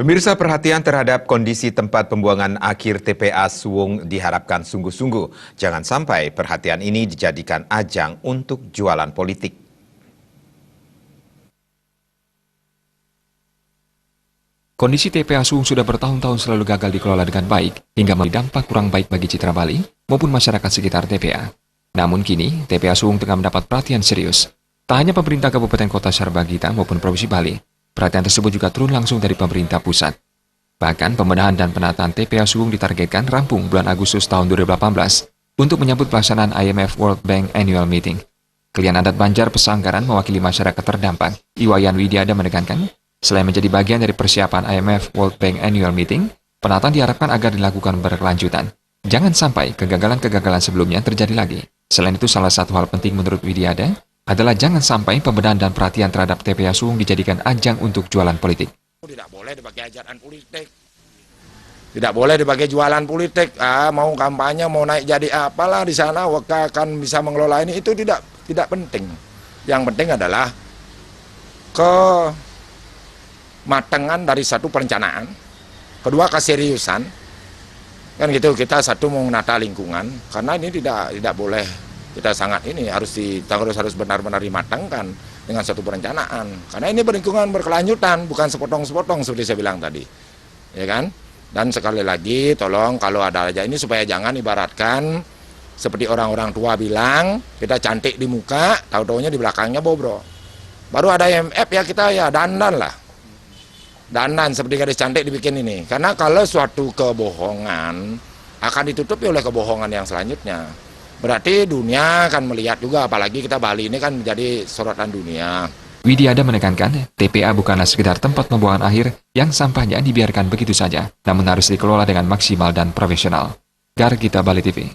Pemirsa, perhatian terhadap kondisi tempat pembuangan akhir TPA Suwung diharapkan sungguh-sungguh. Jangan sampai perhatian ini dijadikan ajang untuk jualan politik. Kondisi TPA Suwung sudah bertahun-tahun selalu gagal dikelola dengan baik, hingga memberi dampak kurang baik bagi citra Bali maupun masyarakat sekitar TPA. Namun kini, TPA Suwung tengah mendapat perhatian serius. Tak hanya pemerintah Kabupaten Kota Sarbagita maupun Provinsi Bali, perhatian tersebut juga turun langsung dari pemerintah pusat. Bahkan, pembenahan dan penataan TPA Suwung ditargetkan rampung bulan Agustus tahun 2018 untuk menyambut pelaksanaan IMF World Bank Annual Meeting. Klien adat Banjar Pesanggaran mewakili masyarakat terdampak, Iwayan Widiada menekankan, selain menjadi bagian dari persiapan IMF World Bank Annual Meeting, penataan diharapkan agar dilakukan berkelanjutan. Jangan sampai kegagalan-kegagalan sebelumnya terjadi lagi. Selain itu, salah satu hal penting menurut Widiada adalah jangan sampai pembenahan dan perhatian terhadap TPA Suwung dijadikan ajang untuk jualan politik. Tidak boleh dipakai ajaran politik. Tidak boleh dipakai jualan politik. Mau kampanye, mau naik jadi apalah di sana, Waka akan bisa mengelola ini, itu tidak penting. Yang penting adalah kematangan dari satu perencanaan, kedua keseriusan, kan gitu. Kita satu mau menata lingkungan, karena ini tidak boleh, kita sangat ini harus benar-benar dimatangkan dengan satu perencanaan, karena ini berlingkungan berkelanjutan, bukan sepotong-sepotong seperti saya bilang tadi, ya kan. Dan sekali lagi, tolong kalau ada aja ini supaya jangan ibaratkan seperti orang-orang tua bilang, kita cantik di muka, tahu-taunya di belakangnya bobrok. Baru ada IMF ya kita ya dandan lah. Dandan seperti gadis cantik dibikin ini. Karena kalau suatu kebohongan akan ditutupi oleh kebohongan yang selanjutnya. Berarti dunia akan melihat juga, apalagi kita Bali ini kan menjadi sorotan dunia. Widiada menekankan, TPA bukanlah sekedar tempat pembuangan akhir yang sampahnya dibiarkan begitu saja, namun harus dikelola dengan maksimal dan profesional. Gargita Bali TV.